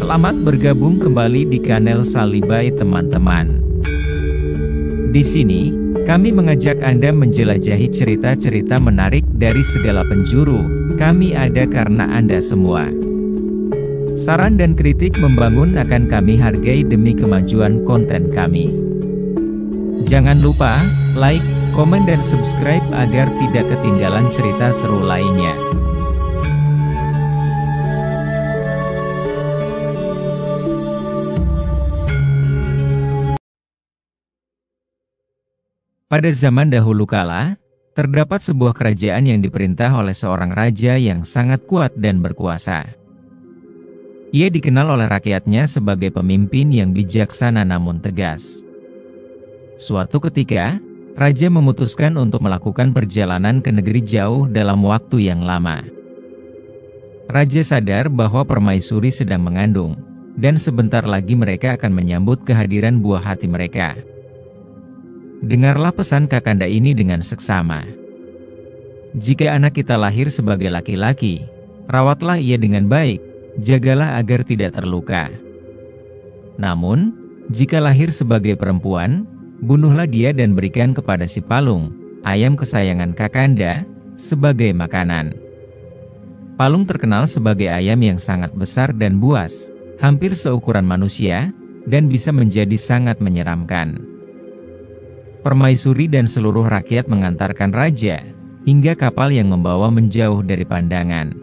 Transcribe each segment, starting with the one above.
Selamat bergabung kembali di kanal Salibai teman-teman. Di sini, kami mengajak Anda menjelajahi cerita-cerita menarik dari segala penjuru. Kami ada karena Anda semua. Saran dan kritik membangun akan kami hargai demi kemajuan konten kami. Jangan lupa, like, komen dan subscribe agar tidak ketinggalan cerita seru lainnya. Pada zaman dahulu kala, terdapat sebuah kerajaan yang diperintah oleh seorang raja yang sangat kuat dan berkuasa. Ia dikenal oleh rakyatnya sebagai pemimpin yang bijaksana namun tegas. Suatu ketika, raja memutuskan untuk melakukan perjalanan ke negeri jauh dalam waktu yang lama. Raja sadar bahwa permaisuri sedang mengandung, dan sebentar lagi mereka akan menyambut kehadiran buah hati mereka. Dengarlah pesan Kakanda ini dengan seksama. Jika anak kita lahir sebagai laki-laki, rawatlah ia dengan baik, jagalah agar tidak terluka. Namun, jika lahir sebagai perempuan, bunuhlah dia dan berikan kepada si Palung, ayam kesayangan Kakanda, sebagai makanan. Palung terkenal sebagai ayam yang sangat besar dan buas, hampir seukuran manusia, dan bisa menjadi sangat menyeramkan. Permaisuri dan seluruh rakyat mengantarkan raja, hingga kapal yang membawa menjauh dari pandangan.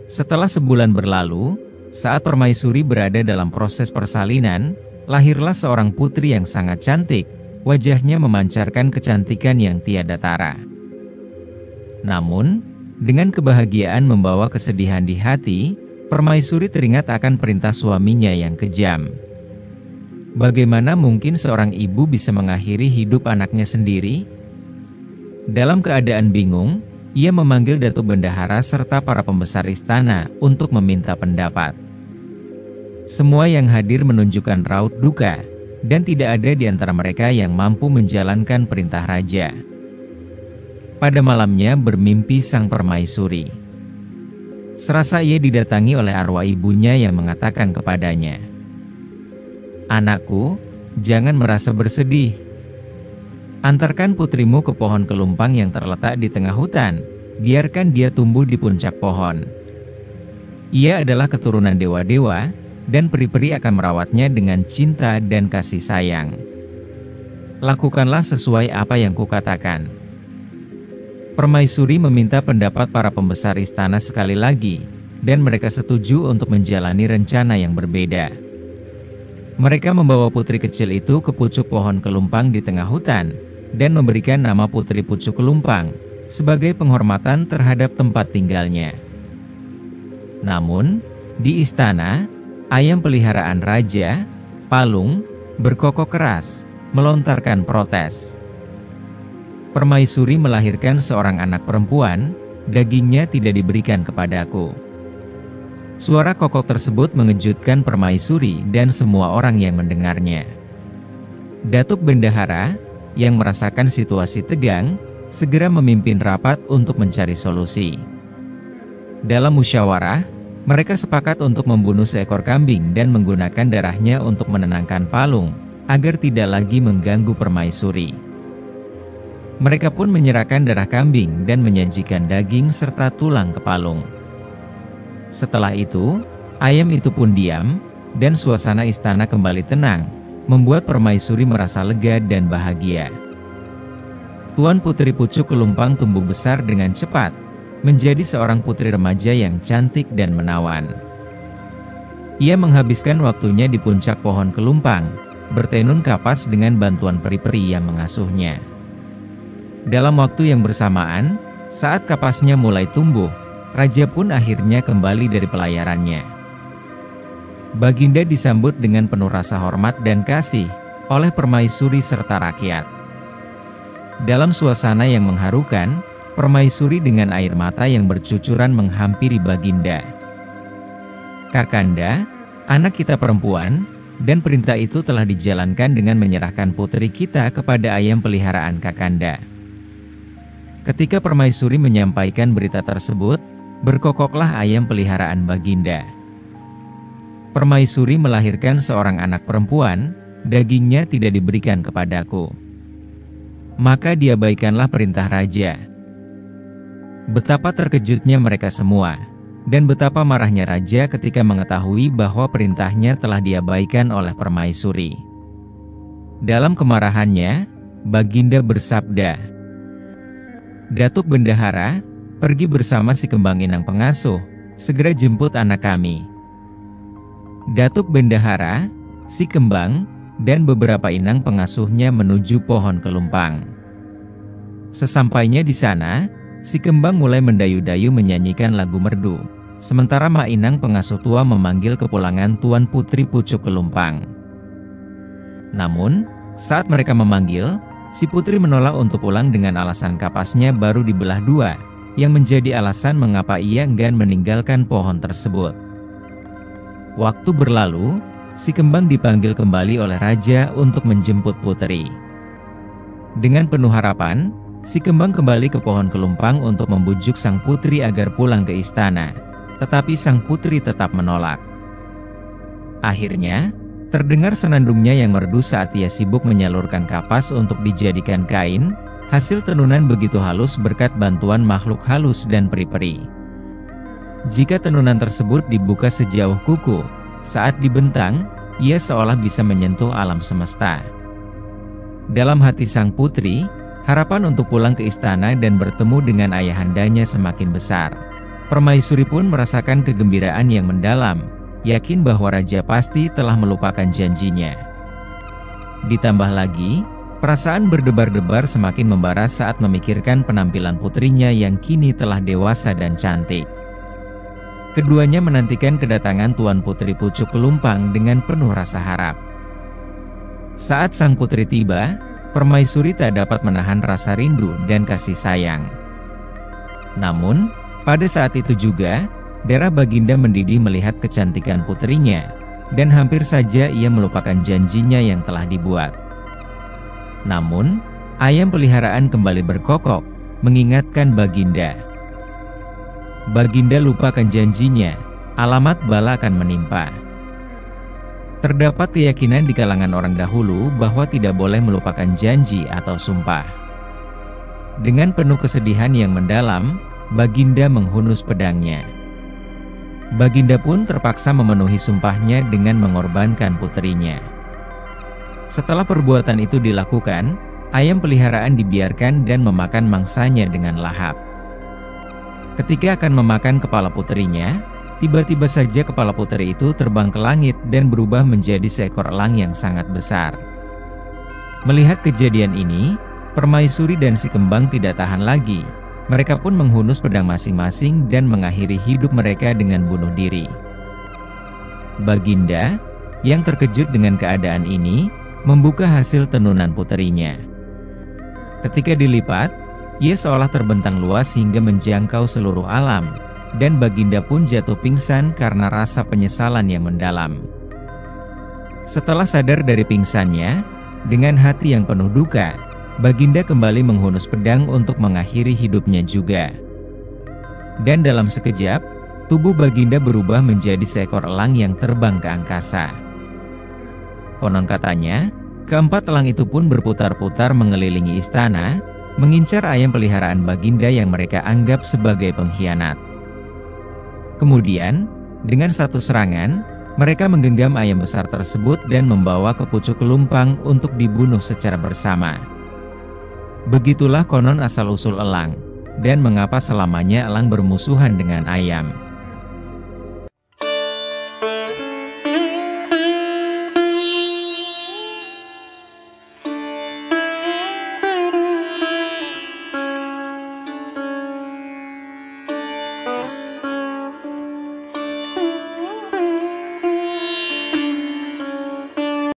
Setelah sebulan berlalu, saat permaisuri berada dalam proses persalinan, lahirlah seorang putri yang sangat cantik, wajahnya memancarkan kecantikan yang tiada tara. Namun, dengan kebahagiaan membawa kesedihan di hati, permaisuri teringat akan perintah suaminya yang kejam. Bagaimana mungkin seorang ibu bisa mengakhiri hidup anaknya sendiri? Dalam keadaan bingung, ia memanggil Datuk Bendahara serta para pembesar istana untuk meminta pendapat. Semua yang hadir menunjukkan raut duka, dan tidak ada di antara mereka yang mampu menjalankan perintah raja. Pada malamnya bermimpi sang permaisuri. Serasa ia didatangi oleh arwah ibunya yang mengatakan kepadanya, "Anakku, jangan merasa bersedih. Antarkan putrimu ke pohon kelumpang yang terletak di tengah hutan, biarkan dia tumbuh di puncak pohon. Ia adalah keturunan dewa-dewa, dan peri-peri akan merawatnya dengan cinta dan kasih sayang. Lakukanlah sesuai apa yang kukatakan." Permaisuri meminta pendapat para pembesar istana sekali lagi, dan mereka setuju untuk menjalani rencana yang berbeda. Mereka membawa putri kecil itu ke pucuk pohon kelumpang di tengah hutan, dan memberikan nama Putri Pucuk Kelumpang, sebagai penghormatan terhadap tempat tinggalnya. Namun, di istana, ayam peliharaan raja, Palung, berkokok keras, melontarkan protes. "Permaisuri melahirkan seorang anak perempuan, dagingnya tidak diberikan kepadaku." Suara kokok tersebut mengejutkan permaisuri dan semua orang yang mendengarnya. Datuk Bendahara, yang merasakan situasi tegang, segera memimpin rapat untuk mencari solusi. Dalam musyawarah, mereka sepakat untuk membunuh seekor kambing dan menggunakan darahnya untuk menenangkan Palung, agar tidak lagi mengganggu permaisuri. Mereka pun menyerahkan darah kambing dan menyajikan daging serta tulang ke Palung. Setelah itu, ayam itu pun diam, dan suasana istana kembali tenang, membuat permaisuri merasa lega dan bahagia. Tuan Putri Pucuk Kelumpang tumbuh besar dengan cepat, menjadi seorang putri remaja yang cantik dan menawan. Ia menghabiskan waktunya di puncak pohon kelumpang, bertenun kapas dengan bantuan peri-peri yang mengasuhnya. Dalam waktu yang bersamaan, saat kapasnya mulai tumbuh, raja pun akhirnya kembali dari pelayarannya. Baginda disambut dengan penuh rasa hormat dan kasih oleh permaisuri serta rakyat. Dalam suasana yang mengharukan, permaisuri dengan air mata yang bercucuran menghampiri Baginda. "Kakanda, anak kita perempuan, dan perintah itu telah dijalankan dengan menyerahkan putri kita kepada ayam peliharaan Kakanda." Ketika permaisuri menyampaikan berita tersebut, berkokoklah ayam peliharaan Baginda. Permaisuri melahirkan seorang anak perempuan, dagingnya tidak diberikan kepadaku. Maka diabaikanlah perintah raja. Betapa terkejutnya mereka semua, dan betapa marahnya raja ketika mengetahui bahwa perintahnya telah diabaikan oleh permaisuri. Dalam kemarahannya, Baginda bersabda, "Datuk Bendahara, pergi bersama si Kembang Inang pengasuh, segera jemput anak kami." Datuk Bendahara, si Kembang, dan beberapa inang pengasuhnya menuju pohon kelumpang. Sesampainya di sana, si Kembang mulai mendayu-dayu menyanyikan lagu merdu, sementara Mak Inang pengasuh tua memanggil kepulangan Tuan Putri Pucuk Kelumpang. Namun, saat mereka memanggil, si putri menolak untuk pulang dengan alasan kapasnya baru dibelah dua, yang menjadi alasan mengapa ia enggan meninggalkan pohon tersebut. Waktu berlalu, si Kembang dipanggil kembali oleh raja untuk menjemput putri. Dengan penuh harapan, si Kembang kembali ke pohon kelumpang untuk membujuk sang putri agar pulang ke istana, tetapi sang putri tetap menolak. Akhirnya, terdengar senandungnya yang merdu saat ia sibuk menyalurkan kapas untuk dijadikan kain, hasil tenunan begitu halus berkat bantuan makhluk halus dan peri-peri. Jika tenunan tersebut dibuka sejauh kuku, saat dibentang, ia seolah bisa menyentuh alam semesta. Dalam hati sang putri, harapan untuk pulang ke istana dan bertemu dengan ayahandanya semakin besar. Permaisuri pun merasakan kegembiraan yang mendalam, yakin bahwa raja pasti telah melupakan janjinya. Ditambah lagi, perasaan berdebar-debar semakin membara saat memikirkan penampilan putrinya yang kini telah dewasa dan cantik. Keduanya menantikan kedatangan Tuan Putri Pucuk Kelumpang dengan penuh rasa harap. Saat sang putri tiba, permaisuri tak dapat menahan rasa rindu dan kasih sayang. Namun, pada saat itu juga, darah Baginda mendidih melihat kecantikan putrinya, dan hampir saja ia melupakan janjinya yang telah dibuat. Namun, ayam peliharaan kembali berkokok, mengingatkan Baginda. Baginda lupakan janjinya, alamat bala akan menimpa. Terdapat keyakinan di kalangan orang dahulu bahwa tidak boleh melupakan janji atau sumpah. Dengan penuh kesedihan yang mendalam, Baginda menghunus pedangnya. Baginda pun terpaksa memenuhi sumpahnya dengan mengorbankan putrinya. Setelah perbuatan itu dilakukan, ayam peliharaan dibiarkan dan memakan mangsanya dengan lahap. Ketika akan memakan kepala putrinya, tiba-tiba saja kepala putri itu terbang ke langit dan berubah menjadi seekor elang yang sangat besar. Melihat kejadian ini, permaisuri dan si Kembang tidak tahan lagi. Mereka pun menghunus pedang masing-masing dan mengakhiri hidup mereka dengan bunuh diri. Baginda, yang terkejut dengan keadaan ini, membuka hasil tenunan putrinya. Ketika dilipat, ia seolah terbentang luas hingga menjangkau seluruh alam, dan Baginda pun jatuh pingsan karena rasa penyesalan yang mendalam. Setelah sadar dari pingsannya, dengan hati yang penuh duka, Baginda kembali menghunus pedang untuk mengakhiri hidupnya juga. Dan dalam sekejap, tubuh Baginda berubah menjadi seekor elang yang terbang ke angkasa. Konon katanya, keempat elang itu pun berputar-putar mengelilingi istana, mengincar ayam peliharaan Baginda yang mereka anggap sebagai pengkhianat. Kemudian, dengan satu serangan, mereka menggenggam ayam besar tersebut dan membawa ke Pucuk Kelumpang untuk dibunuh secara bersama. Begitulah konon asal-usul elang, dan mengapa selamanya elang bermusuhan dengan ayam.